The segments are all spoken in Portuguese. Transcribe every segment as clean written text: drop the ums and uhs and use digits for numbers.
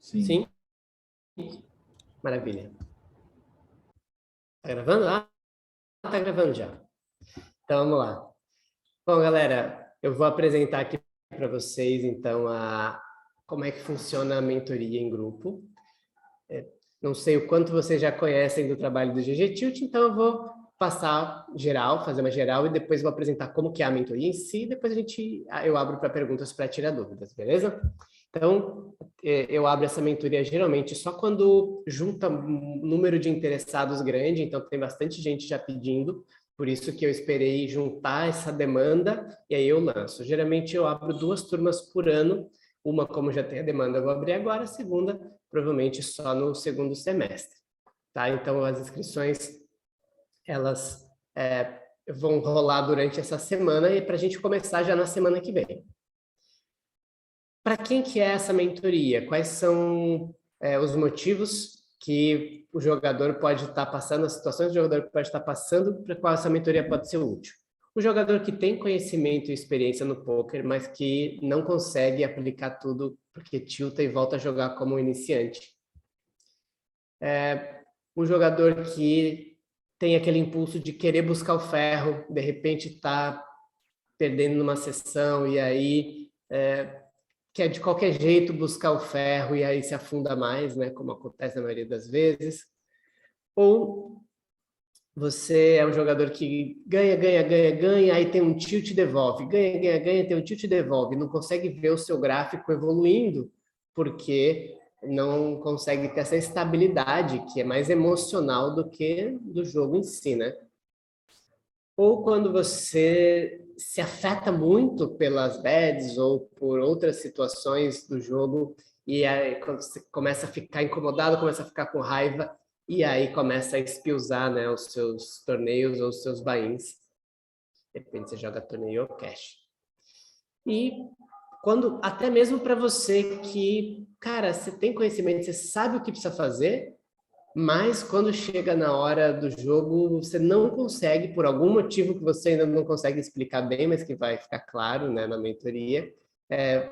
Sim? Sim? Maravilha. Tá gravando? Ah, tá gravando já. Então, vamos lá. Bom, galera, eu vou apresentar aqui para vocês, então, como é que funciona a mentoria em grupo. Não sei o quanto vocês já conhecem do trabalho do GG Tilt, então eu vou passar geral, fazer uma geral, e depois vou apresentar como que é a mentoria em si, e depois eu abro para perguntas para tirar dúvidas, beleza? Então, eu abro essa mentoria geralmente só quando junta um número de interessados grande, então tem bastante gente já pedindo, por isso que eu esperei juntar essa demanda e aí eu lanço. Geralmente eu abro 2 turmas por ano, uma como já tem a demanda eu vou abrir agora, a segunda provavelmente só no segundo semestre, tá? Então as inscrições, elas vão rolar durante essa semana e para a gente começar já na semana que vem. Para quem que é essa mentoria? Quais são os motivos que o jogador pode estar passando, as situações que o jogador pode estar passando, para qual essa mentoria pode ser útil? O jogador que tem conhecimento e experiência no poker, mas que não consegue aplicar tudo porque tilta e volta a jogar como iniciante. Um jogador que tem aquele impulso de querer buscar o ferro, de repente está perdendo numa sessão e aí quer de qualquer jeito buscar o ferro e aí se afunda mais, né, como acontece na maioria das vezes. Ou você é um jogador que ganha, ganha, ganha, ganha, aí tem um tilt e devolve, ganha, ganha, ganha, tem um tilt e devolve, não consegue ver o seu gráfico evoluindo, porque não consegue ter essa estabilidade, que é mais emocional do que do jogo em si, né? Ou quando você se afeta muito pelas bets ou por outras situações do jogo, e aí quando você começa a ficar incomodado, começa a ficar com raiva, e aí começa a espiusar, né, os seus torneios ou os seus buy-ins. Depende se você joga torneio ou cash. E quando, até mesmo para você que, cara, você tem conhecimento, você sabe o que precisa fazer, mas quando chega na hora do jogo, você não consegue, por algum motivo que você ainda não consegue explicar bem, mas que vai ficar claro, né, na mentoria,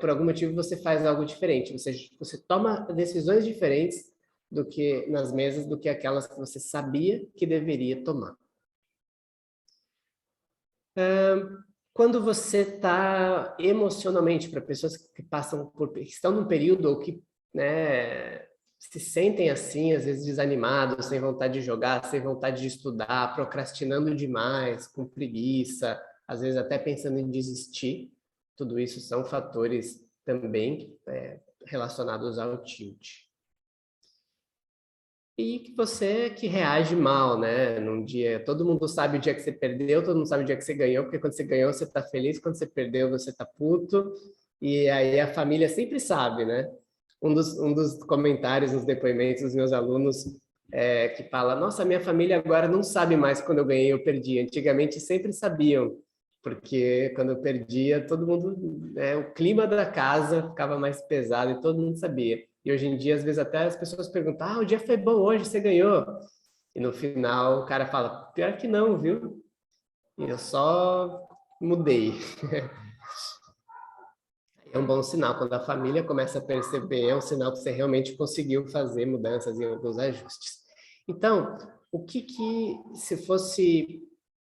por algum motivo você faz algo diferente. Você toma decisões diferentes do que nas mesas, do que aquelas que você sabia que deveria tomar. Quando você está emocionalmente, para pessoas que passam por, que estão num período ou que, né, se sentem assim, às vezes desanimados, sem vontade de jogar, sem vontade de estudar, procrastinando demais, com preguiça, às vezes até pensando em desistir, tudo isso são fatores também relacionados ao tilt. E que você que reage mal, né? Num dia, todo mundo sabe o dia que você perdeu, todo mundo sabe o dia que você ganhou, porque quando você ganhou você tá feliz, quando você perdeu você tá puto, e aí a família sempre sabe, né? Um dos comentários nos depoimentos dos meus alunos que fala, nossa, minha família agora não sabe mais quando eu ganhei ou perdi, antigamente sempre sabiam, porque quando eu perdia, todo mundo, o clima da casa ficava mais pesado e todo mundo sabia. E hoje em dia, às vezes, até as pessoas perguntam: ah, o dia foi bom hoje, você ganhou. E no final, o cara fala: pior que não, viu? E eu só mudei. É um bom sinal. Quando a família começa a perceber, é um sinal que você realmente conseguiu fazer mudanças e alguns ajustes. Então, se fosse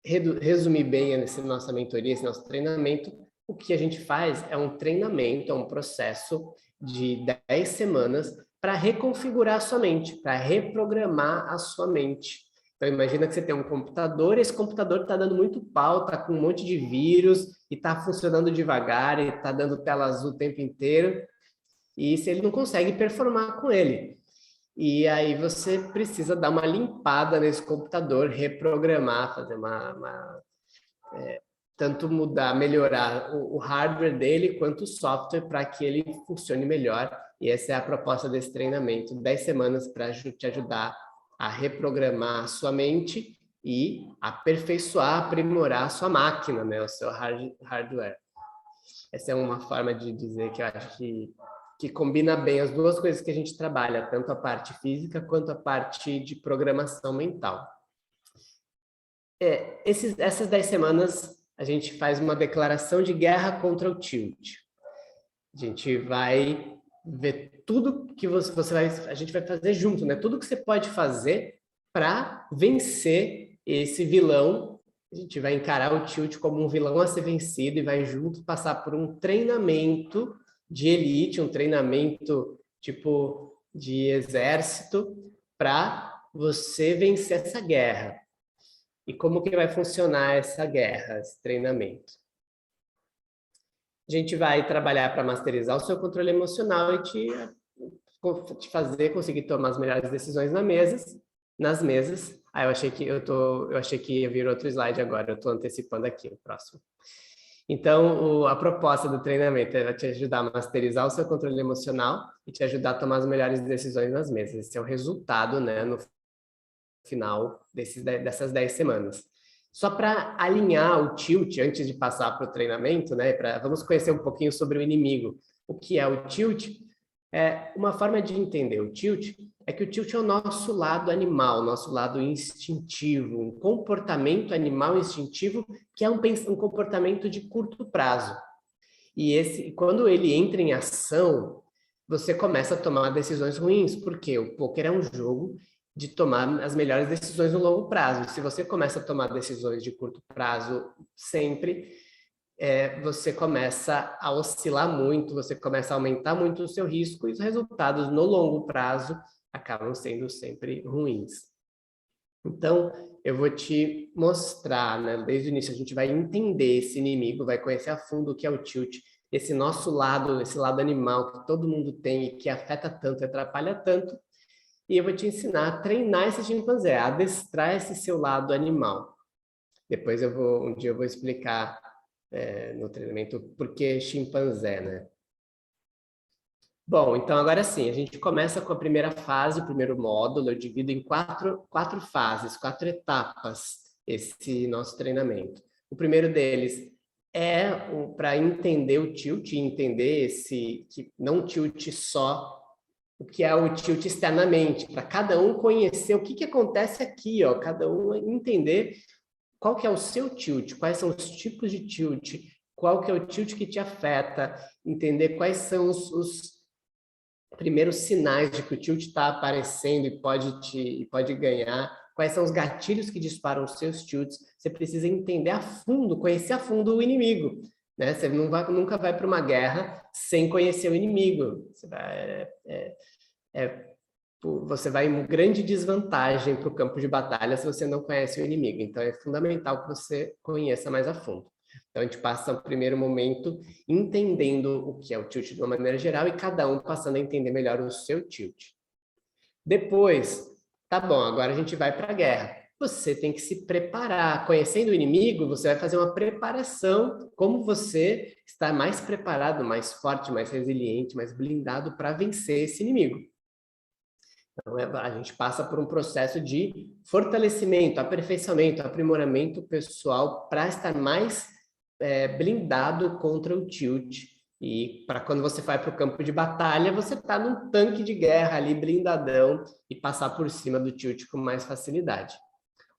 resumir bem essa nossa mentoria, esse nosso treinamento, o que a gente faz é um treinamento, é um processo de 10 semanas para reconfigurar a sua mente, para reprogramar a sua mente. Então, imagina que você tem um computador, e esse computador está dando muito pau, está com um monte de vírus, e está funcionando devagar, e está dando tela azul o tempo inteiro, e se ele não consegue performar com ele. E aí você precisa dar uma limpada nesse computador, reprogramar, fazer tanto mudar, melhorar o hardware dele quanto o software para que ele funcione melhor. E essa é a proposta desse treinamento, 10 semanas para te ajudar a reprogramar a sua mente e aperfeiçoar, aprimorar a sua máquina, né, o seu hardware. Essa é uma forma de dizer que eu acho que combina bem as duas coisas que a gente trabalha, tanto a parte física quanto a parte de programação mental. Essas 10 semanas a gente faz uma declaração de guerra contra o tilt. A gente vai ver tudo que você vai, a gente vai fazer junto, né? Tudo que você pode fazer para vencer esse vilão. A gente vai encarar o Tilt como um vilão a ser vencido e vai junto passar por um treinamento de elite, um treinamento tipo de exército para você vencer essa guerra. E como que vai funcionar essa guerra, esse treinamento? A gente vai trabalhar para masterizar o seu controle emocional e te fazer conseguir tomar as melhores decisões nas mesas. Ah, eu achei que ia vir outro slide agora, eu estou antecipando aqui o próximo. Então, a proposta do treinamento é te ajudar a masterizar o seu controle emocional e te ajudar a tomar as melhores decisões nas mesas. Esse é o resultado, né, no final dessas 10 semanas. Só para alinhar o tilt antes de passar para o treinamento, né? Vamos conhecer um pouquinho sobre o inimigo. O que é o tilt? Uma forma de entender o tilt é que o tilt é o nosso lado animal, nosso lado instintivo, um comportamento animal instintivo que é um comportamento de curto prazo. E quando ele entra em ação, você começa a tomar decisões ruins, porque o poker é um jogo de tomar as melhores decisões no longo prazo. Se você começa a tomar decisões de curto prazo sempre, você começa a oscilar muito, você começa a aumentar muito o seu risco e os resultados no longo prazo acabam sendo sempre ruins. Então, eu vou te mostrar, né? Desde o início a gente vai entender esse inimigo, vai conhecer a fundo o que é o tilt, esse nosso lado, esse lado animal que todo mundo tem e que afeta tanto, atrapalha tanto, e eu vou te ensinar a treinar esse chimpanzé, a adestrar esse seu lado animal. Depois um dia eu vou explicar no treinamento por que chimpanzé, né? Bom, então agora sim, a gente começa com a primeira fase, o primeiro módulo. Eu divido em quatro fases, 4 etapas esse nosso treinamento. O primeiro deles é para entender o tilt, entender que não tilt só o que é o tilt externamente, para cada um conhecer o que acontece aqui, ó, cada um entender qual que é o seu tilt, quais são os tipos de tilt, qual que é o tilt que te afeta, entender quais são os primeiros sinais de que o tilt está aparecendo e pode ganhar, quais são os gatilhos que disparam os seus tilts. Você precisa entender a fundo, conhecer a fundo o inimigo. Né? Você nunca vai para uma guerra sem conhecer o inimigo. Você vai em grande desvantagem para o campo de batalha se você não conhece o inimigo. Então, é fundamental que você conheça mais a fundo. Então, a gente passa o primeiro momento entendendo o que é o tilt de uma maneira geral e cada um passando a entender melhor o seu tilt. Depois, tá bom, agora a gente vai para a guerra. Você tem que se preparar. Conhecendo o inimigo, você vai fazer uma preparação, como você está mais preparado, mais forte, mais resiliente, mais blindado para vencer esse inimigo. Então, a gente passa por um processo de fortalecimento, aperfeiçoamento, aprimoramento pessoal para estar mais blindado contra o tilt. E para quando você vai para o campo de batalha, você está num tanque de guerra ali, blindadão, e passar por cima do tilt com mais facilidade.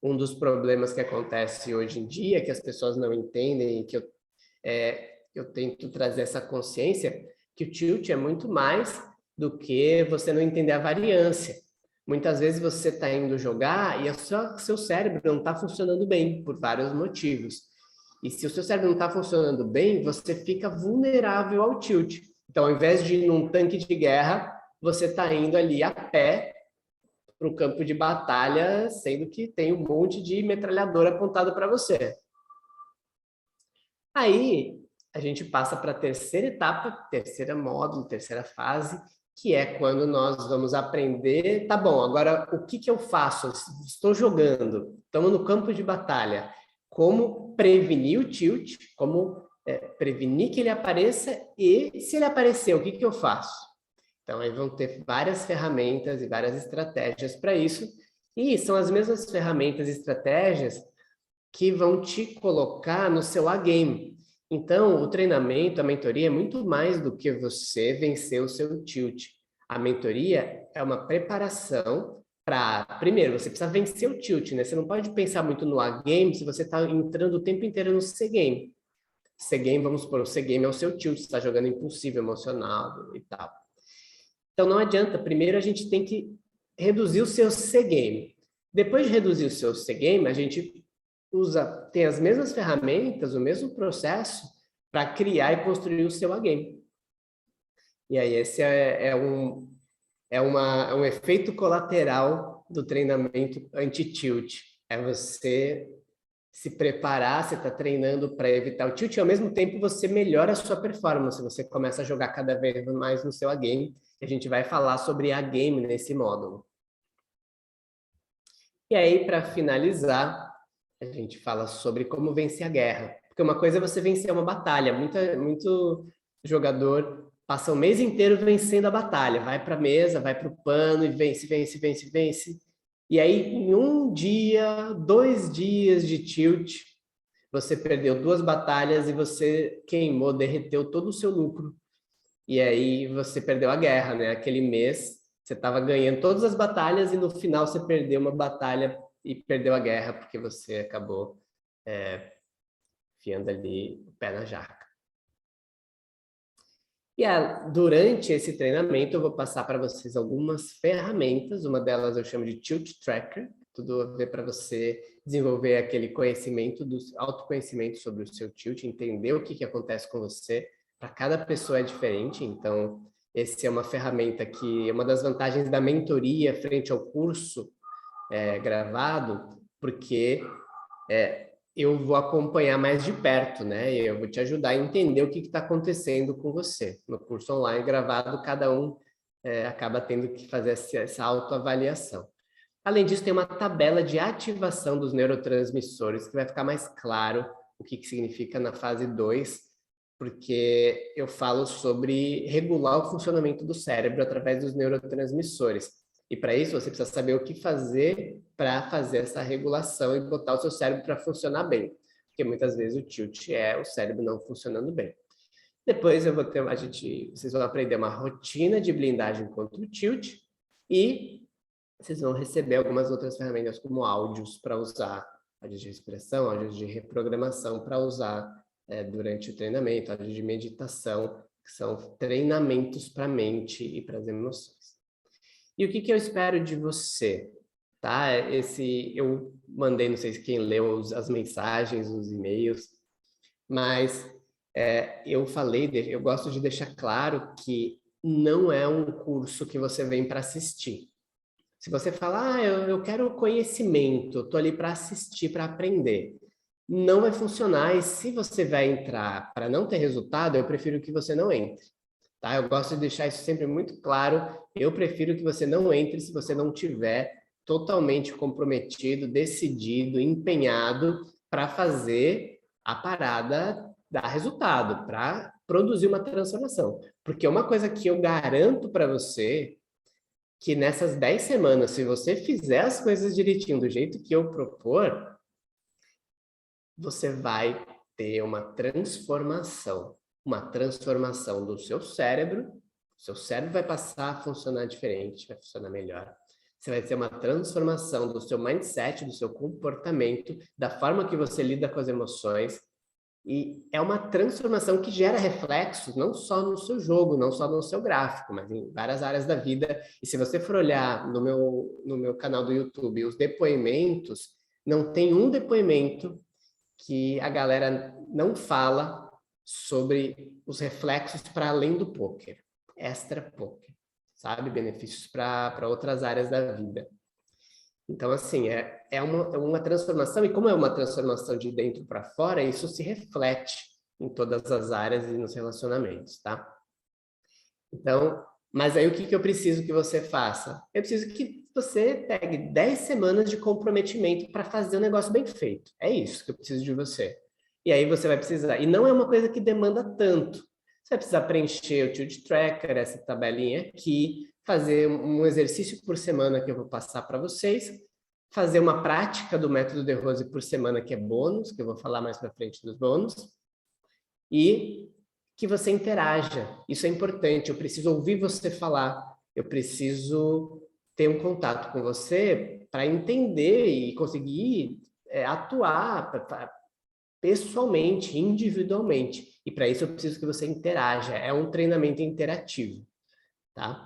Um dos problemas que acontece hoje em dia, que as pessoas não entendem, e que eu tento trazer essa consciência, que o tilt é muito mais do que você não entender a variância. Muitas vezes você está indo jogar e o seu cérebro não está funcionando bem, por vários motivos. E se o seu cérebro não está funcionando bem, você fica vulnerável ao tilt. Então, ao invés de ir num tanque de guerra, você está indo ali a pé para o campo de batalha, sendo que tem um monte de metralhadora apontado para você. Aí, a gente passa para a terceira etapa, terceiro módulo, terceira fase, que é quando nós vamos aprender, tá bom, agora o que eu faço? Estou jogando, estamos no campo de batalha. Como prevenir o tilt, como prevenir que ele apareça e se ele aparecer, o que eu faço? Então, aí vão ter várias ferramentas e várias estratégias para isso, e são as mesmas ferramentas e estratégias que vão te colocar no seu A-game. Então, o treinamento, a mentoria é muito mais do que você vencer o seu tilt. A mentoria é uma preparação para... Primeiro, você precisa vencer o tilt, né? Você não pode pensar muito no A-game se você está entrando o tempo inteiro no C-game. C-game, vamos supor, o C-game é o seu tilt, você está jogando impulsivo, emocional e tal. Então não adianta, primeiro a gente tem que reduzir o seu C-game. Depois de reduzir o seu C-game, a gente tem as mesmas ferramentas, o mesmo processo para criar e construir o seu A-game. E aí esse é um efeito colateral do treinamento anti-tilt. É você se preparar, você está treinando para evitar o tilt, e ao mesmo tempo você melhora a sua performance, você começa a jogar cada vez mais no seu A-game. A gente vai falar sobre A-game nesse módulo. E aí, para finalizar, a gente fala sobre como vencer a guerra. Porque uma coisa é você vencer uma batalha. Muito jogador passa o mês inteiro vencendo a batalha. Vai para a mesa, vai para o pano e vence, vence, vence, vence. E aí, em 1 dia, 2 dias de tilt, você perdeu 2 batalhas e você queimou, derreteu todo o seu lucro. E aí você perdeu a guerra, né? Aquele mês você estava ganhando todas as batalhas e no final você perdeu uma batalha e perdeu a guerra porque você acabou enfiando ali o pé na jaca. E durante esse treinamento eu vou passar para vocês algumas ferramentas, uma delas eu chamo de Tilt Tracker, tudo a ver para você desenvolver aquele conhecimento, autoconhecimento sobre o seu tilt, entender o que acontece com você. Para cada pessoa é diferente, então essa é uma ferramenta que é uma das vantagens da mentoria frente ao curso gravado, porque eu vou acompanhar mais de perto, né? E eu vou te ajudar a entender o que está acontecendo com você. No curso online gravado, cada um acaba tendo que fazer essa autoavaliação. Além disso, tem uma tabela de ativação dos neurotransmissores, que vai ficar mais claro o que significa na fase 2, porque eu falo sobre regular o funcionamento do cérebro através dos neurotransmissores. E para isso, você precisa saber o que fazer para fazer essa regulação e botar o seu cérebro para funcionar bem. Porque muitas vezes o tilt é o cérebro não funcionando bem. Depois vocês vão aprender uma rotina de blindagem contra o tilt e vocês vão receber algumas outras ferramentas como áudios para usar, áudios de respiração, áudios de reprogramação para usar durante o treinamento, áudios de meditação, que são treinamentos para a mente e para as emoções. E o que eu espero de você? Tá? Eu mandei, não sei quem leu as mensagens, os e-mails, mas eu gosto de deixar claro que não é um curso que você vem para assistir. Se você falar, eu quero conhecimento, estou ali para assistir, para aprender, não vai funcionar. E se você vai entrar para não ter resultado, eu prefiro que você não entre. Tá? Eu gosto de deixar isso sempre muito claro. Eu prefiro que você não entre se você não tiver totalmente comprometido, decidido, empenhado para fazer a parada dar resultado, para produzir uma transformação. Porque uma coisa que eu garanto para você que nessas 10 semanas, se você fizer as coisas direitinho, do jeito que eu propor, você vai ter uma transformação do seu cérebro vai passar a funcionar diferente, vai funcionar melhor. Você vai ter uma transformação do seu mindset, do seu comportamento, da forma que você lida com as emoções, e é uma transformação que gera reflexos não só no seu jogo, não só no seu gráfico, mas em várias áreas da vida. E se você for olhar no meu canal do YouTube os depoimentos, não tem um depoimento que a galera não fala sobre os reflexos para além do poker, extra poker, sabe? Benefícios para outras áreas da vida. Então, assim, é uma transformação, e como é uma transformação de dentro para fora, isso se reflete em todas as áreas e nos relacionamentos, tá? Então, mas aí o que eu preciso que você faça? Eu preciso que você pegue 10 semanas de comprometimento para fazer o negócio bem feito. É isso que eu preciso de você. E aí você vai precisar, e não é uma coisa que demanda tanto. Você vai precisar preencher o Tilt Tracker, essa tabelinha aqui, fazer um exercício por semana que eu vou passar para vocês, fazer uma prática do método de Rose por semana, que é bônus, que eu vou falar mais para frente dos bônus, e que você interaja. Isso é importante, eu preciso ouvir você falar, eu preciso ter um contato com você para entender e conseguir atuar pessoalmente, individualmente. E para isso eu preciso que você interaja, é um treinamento interativo, tá?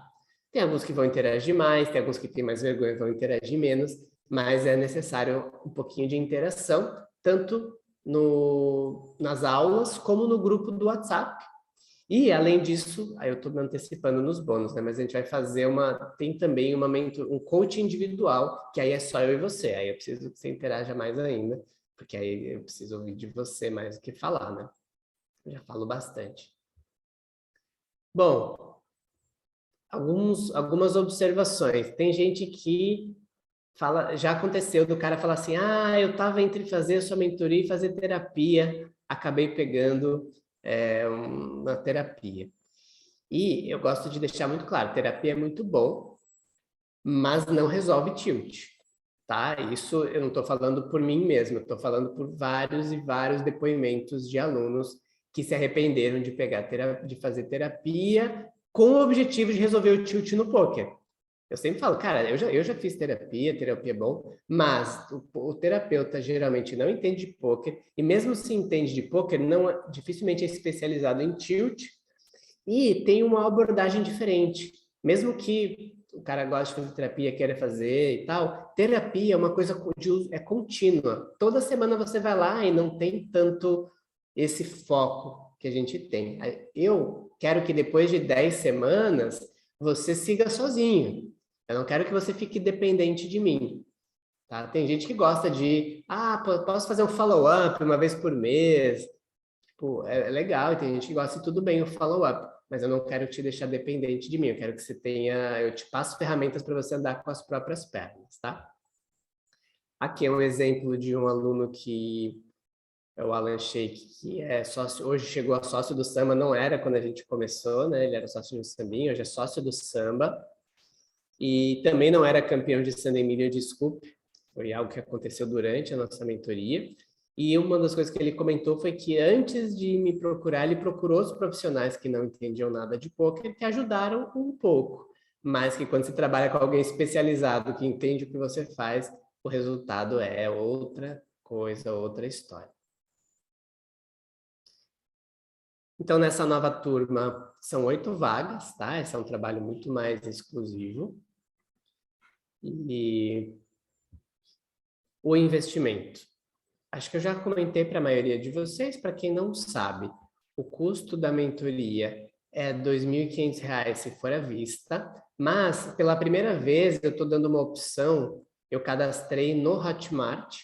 Tem alguns que vão interagir mais, tem alguns que têm mais vergonha e vão interagir menos, mas é necessário um pouquinho de interação, tanto nas aulas como no grupo do WhatsApp. E, além disso, aí eu estou me antecipando nos bônus, né? Mas a gente vai fazer tem também um coach individual, que aí é só eu e você. Aí eu preciso que você interaja mais ainda, porque aí eu preciso ouvir de você mais do que falar, né? Eu já falo bastante. Bom, algumas observações. Tem gente que fala, já aconteceu do cara falar assim, eu estava entre fazer a sua mentoria e fazer terapia, acabei pegando uma terapia. E eu gosto de deixar muito claro, terapia é muito bom, mas não resolve tilt, tá? Isso eu não estou falando por mim mesmo, eu estou falando por vários e vários depoimentos de alunos que se arrependeram de de fazer terapia com o objetivo de resolver o tilt no poker. Eu sempre falo, cara, eu já fiz terapia é bom, mas o terapeuta geralmente não entende de poker, e mesmo se entende de poker, dificilmente é especializado em tilt, e tem uma abordagem diferente. Mesmo que o cara goste de fazer terapia, queira fazer e tal, terapia é uma coisa é contínua. Toda semana você vai lá e não tem tanto esse foco que a gente tem. Eu quero que depois de 10 semanas você siga sozinho. Eu não quero que você fique dependente de mim. Tá? Tem gente que gosta posso fazer um follow-up uma vez por mês. Tipo, é legal, e tem gente que gosta e tudo bem o follow-up, mas eu não quero te deixar dependente de mim, eu quero que você eu te passo ferramentas para você andar com as próprias pernas, tá? Aqui é um exemplo de um aluno que é o Alan Sheik, que é sócio, hoje chegou a sócio do samba, não era quando a gente começou, né? Ele era sócio do sambinho, hoje é sócio do samba, e também não era campeão de San Emílio de Scoop, foi algo que aconteceu durante a nossa mentoria. E uma das coisas que ele comentou foi que antes de me procurar, ele procurou os profissionais que não entendiam nada de poker, que ajudaram um pouco. Mas que quando você trabalha com alguém especializado que entende o que você faz, o resultado é outra coisa, outra história. Então, nessa nova turma, são 8 vagas, tá? Esse é um trabalho muito mais exclusivo. E o investimento. Acho que eu já comentei para a maioria de vocês, para quem não sabe, o custo da mentoria é R$ 2.500 se for à vista, mas pela primeira vez eu estou dando uma opção, eu cadastrei no Hotmart,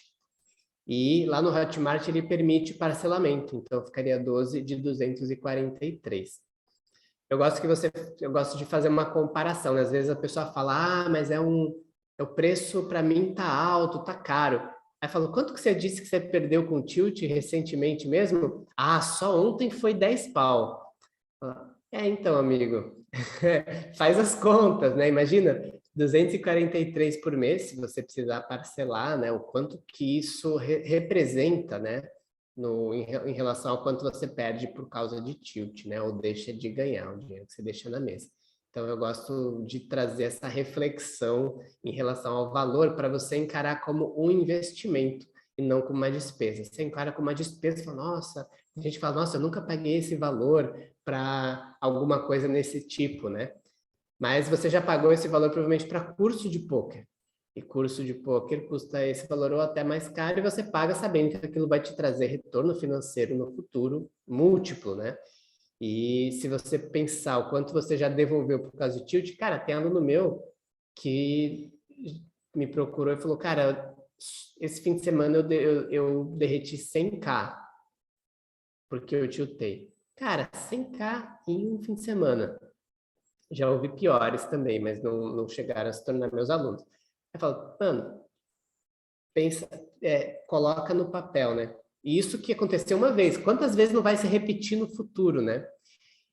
e lá no Hotmart ele permite parcelamento, então ficaria 12 de 243. Eu gosto de fazer uma comparação, né? Às vezes a pessoa fala, mas o preço para mim tá alto, tá caro. Aí falou, quanto que você disse que você perdeu com o Tilt recentemente mesmo? Só ontem foi 10 pau. Então, amigo, faz as contas, né? Imagina, 243 por mês, se você precisar parcelar, né? O quanto que isso representa, né? Em relação ao quanto você perde por causa de tilt, né? Ou deixa de ganhar o dinheiro que você deixa na mesa. Então, eu gosto de trazer essa reflexão em relação ao valor para você encarar como um investimento e não como uma despesa. Você encara como uma despesa e fala, nossa, a gente fala, nossa, eu nunca paguei esse valor para alguma coisa nesse tipo, né? Mas você já pagou esse valor provavelmente para curso de poker. E curso de poker custa esse valor ou até mais caro e você paga sabendo que aquilo vai te trazer retorno financeiro no futuro múltiplo, né? E se você pensar o quanto você já devolveu por causa de tilt, cara, tem aluno meu que me procurou e falou, cara, esse fim de semana eu derreti 100k porque eu tiltei. Cara, 100k em um fim de semana. Já ouvi piores também, mas não chegaram a se tornar meus alunos. Eu falo, mano, pensa, coloca no papel, né? E isso que aconteceu uma vez, quantas vezes não vai se repetir no futuro, né?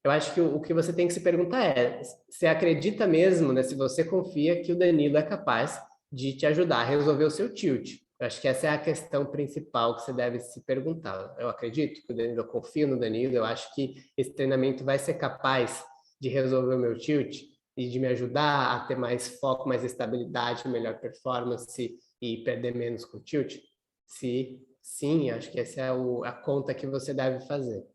Eu acho que o que você tem que se perguntar é, você acredita mesmo, né? Se você confia que o Danilo é capaz de te ajudar a resolver o seu tilt. Eu acho que essa é a questão principal que você deve se perguntar. Eu acredito que o Danilo, eu confio no Danilo, eu acho que esse treinamento vai ser capaz de resolver o meu tilt e de me ajudar a ter mais foco, mais estabilidade, melhor performance e perder menos com o tilt. Se sim, acho que essa é a conta que você deve fazer.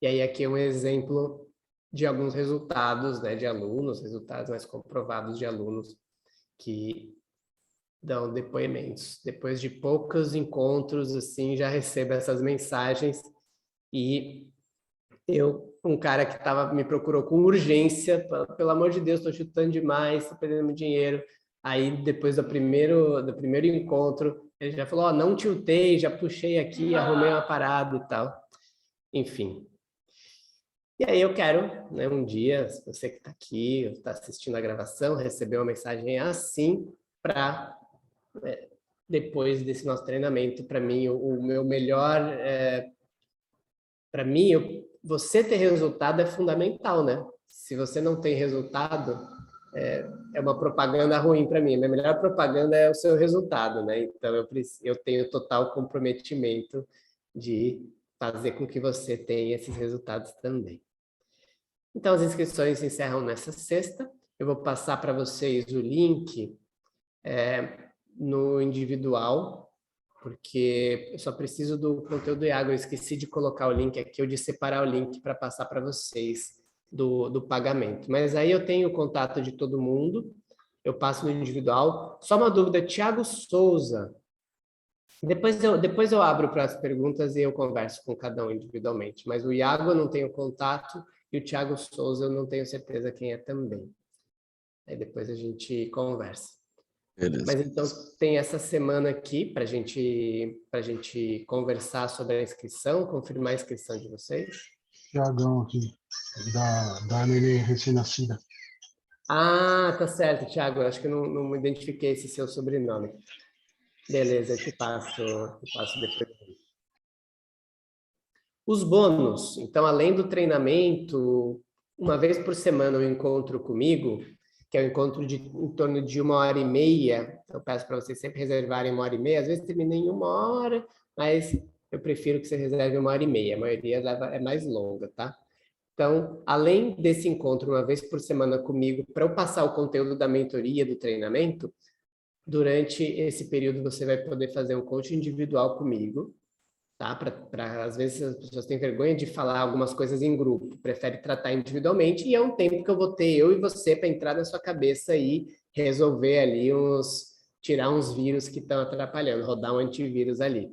E aí aqui é um exemplo de alguns resultados, né, de alunos, resultados mais comprovados de alunos que dão depoimentos. Depois de poucos encontros, assim, já recebo essas mensagens e um cara que me procurou com urgência, pelo amor de Deus, estou chutando demais, estou perdendo muito dinheiro. Aí, depois do primeiro encontro, ele já falou, não tiltei, já puxei aqui, arrumei uma parada e tal. Enfim. E aí eu quero, né, um dia, se você que está aqui, está assistindo a gravação, receber uma mensagem assim, para, depois desse nosso treinamento, para mim, o meu melhor... para mim, você ter resultado é fundamental, né? Se você não tem resultado, é uma propaganda ruim para mim. A minha melhor propaganda é o seu resultado, né? Então, eu tenho total comprometimento de fazer com que você tenha esses resultados também. Então, as inscrições se encerram nessa sexta. Eu vou passar para vocês o link no individual, porque eu só preciso do conteúdo do Iago. Eu esqueci de colocar o link aqui, ou de separar o link para passar para vocês do pagamento. Mas aí eu tenho o contato de todo mundo, eu passo no individual. Só uma dúvida, Thiago Souza. Depois eu abro para as perguntas e eu converso com cada um individualmente. Mas o Iago eu não tenho contato e o Thiago Souza eu não tenho certeza quem é também. Aí depois a gente conversa. Beleza. Mas então tem essa semana aqui para gente conversar sobre a inscrição, confirmar a inscrição de vocês. Tiagão aqui, da neném recém-nascida. Ah, tá certo, Thiago. Acho que eu não identifiquei esse seu sobrenome. Beleza, eu te passo depois. Os bônus. Então, além do treinamento, uma vez por semana eu encontro comigo, que é um encontro em torno de 1h30. Eu peço para vocês sempre reservarem 1h30. Às vezes termina em 1 hora, mas eu prefiro que você reserve 1h30. A maioria é mais longa, tá? Então, além desse encontro uma vez por semana comigo, para eu passar o conteúdo da mentoria, do treinamento, durante esse período você vai poder fazer um coaching individual comigo, tá? Às vezes as pessoas têm vergonha de falar algumas coisas em grupo, prefere tratar individualmente, e é um tempo que eu vou ter eu e você para entrar na sua cabeça e resolver ali tirar uns vírus que estão atrapalhando, rodar um antivírus ali.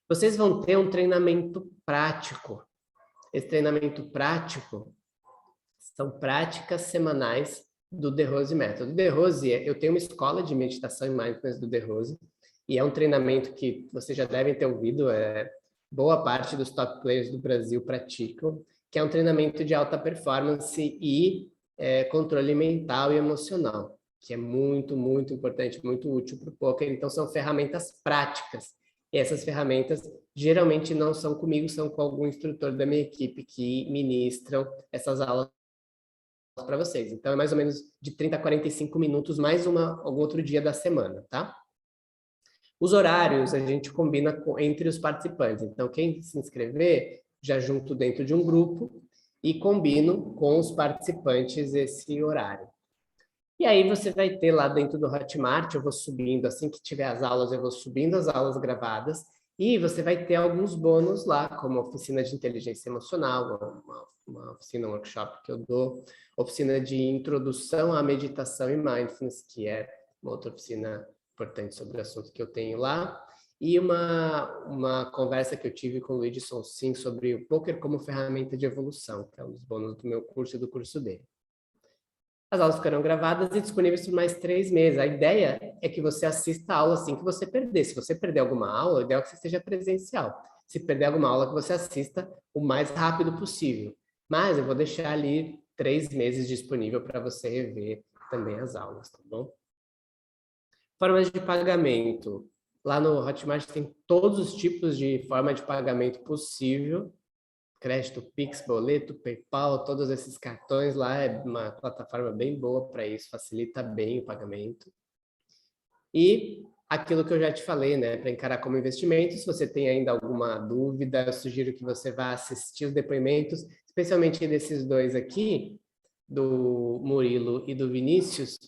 Vocês vão ter um treinamento prático. Esse treinamento prático são práticas semanais do The Rose Method. O The Rose, eu tenho uma escola de meditação e mindfulness do The Rose, e é um treinamento que vocês já devem ter ouvido, boa parte dos top players do Brasil praticam, que é um treinamento de alta performance e controle mental e emocional, que é muito, muito importante, muito útil para o poker. Então, são ferramentas práticas. E essas ferramentas geralmente não são comigo, são com algum instrutor da minha equipe que ministram essas aulas para vocês. Então, é mais ou menos de 30 a 45 minutos, mais algum outro dia da semana, tá? Os horários a gente combina entre os participantes. Então, quem se inscrever, já junto dentro de um grupo e combino com os participantes esse horário. E aí você vai ter lá dentro do Hotmart, eu vou subindo, assim que tiver as aulas, eu vou subindo as aulas gravadas, e você vai ter alguns bônus lá, como oficina de inteligência emocional, uma oficina, um workshop que eu dou, oficina de introdução à meditação e mindfulness, que é uma outra oficina importante sobre o assunto que eu tenho lá, e uma conversa que eu tive com o Luigi Sonsin sobre o poker como ferramenta de evolução, que é um dos bônus do meu curso e do curso dele. As aulas ficarão gravadas e disponíveis por mais 3 meses. A ideia é que você assista a aula assim que você perder. Se você perder alguma aula, o ideal é que você esteja presencial. Se perder alguma aula, que você assista o mais rápido possível. Mas eu vou deixar ali 3 meses disponível para você rever também as aulas, tá bom? Formas de pagamento. Lá no Hotmart tem todos os tipos de forma de pagamento possível. Crédito, Pix, boleto, PayPal, todos esses cartões lá, é uma plataforma bem boa para isso, facilita bem o pagamento. E aquilo que eu já te falei, né, para encarar como investimento, se você tem ainda alguma dúvida, eu sugiro que você vá assistir os depoimentos, especialmente desses dois aqui, do Murilo e do Vinícius,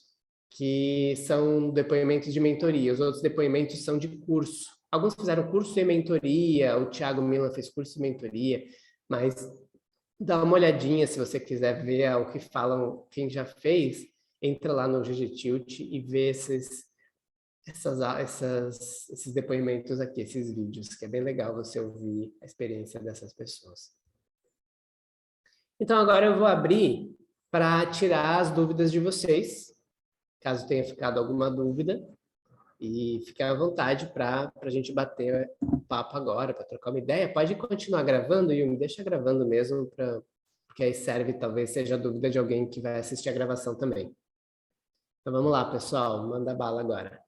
que são depoimentos de mentoria, os outros depoimentos são de curso. Alguns fizeram curso e mentoria, o Thiago Milan fez curso e mentoria, mas dá uma olhadinha, se você quiser ver o que falam, quem já fez, entra lá no GG Tilt e vê esses depoimentos aqui, esses vídeos, que é bem legal você ouvir a experiência dessas pessoas. Então, agora eu vou abrir para tirar as dúvidas de vocês, caso tenha ficado alguma dúvida, e fique à vontade para a gente bater um papo agora, para trocar uma ideia. Pode continuar gravando, Yumi, deixa gravando mesmo, porque aí serve, talvez seja a dúvida de alguém que vai assistir a gravação também. Então vamos lá, pessoal, manda bala agora.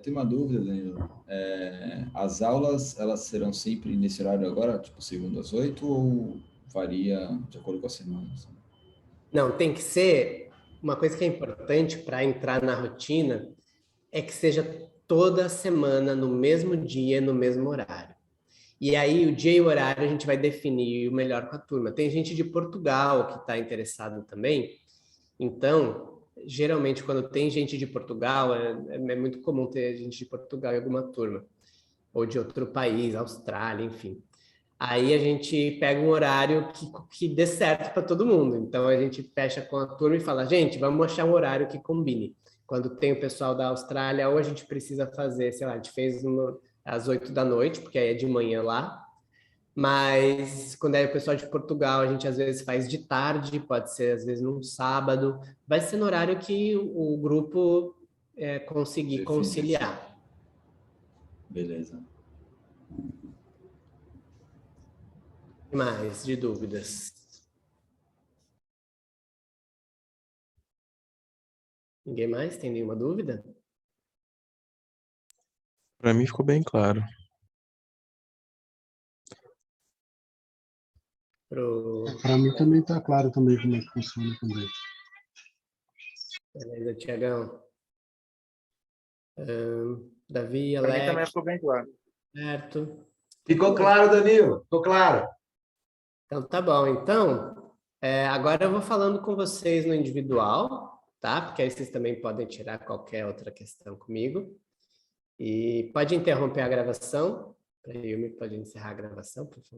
Tem uma dúvida, Danilo. As aulas, elas serão sempre nesse horário agora, tipo segundo às 8, ou varia de acordo com a semana? Assim? Não, tem que ser uma coisa que é importante para entrar na rotina, é que seja toda semana, no mesmo dia, no mesmo horário. E aí, o dia e o horário a gente vai definir o melhor com a turma. Tem gente de Portugal que está interessado também. Então, geralmente, quando tem gente de Portugal, é muito comum ter gente de Portugal em alguma turma. Ou de outro país, Austrália, enfim. Aí a gente pega um horário que dê certo para todo mundo. Então, a gente fecha com a turma e fala, gente, vamos achar um horário que combine. Quando tem o pessoal da Austrália, ou a gente precisa fazer, sei lá, a gente fez às 8 da noite, porque aí é de manhã lá. Mas quando é o pessoal de Portugal, a gente às vezes faz de tarde, pode ser às vezes num sábado. Vai ser no horário que o grupo conseguir Define conciliar. isso. Beleza. Mais de dúvidas? Ninguém mais tem nenhuma dúvida? Para mim ficou bem claro. Para mim também está claro também como é que funciona também. Beleza, Tiagão. Davi, Para mim também Alex, ficou bem claro. certo. Ficou claro, Danilo? Ficou claro. Então, tá bom. Então, agora eu vou falando com vocês no individual, tá? Porque aí vocês também podem tirar qualquer outra questão comigo. E pode interromper a gravação. Pode encerrar a gravação, por favor.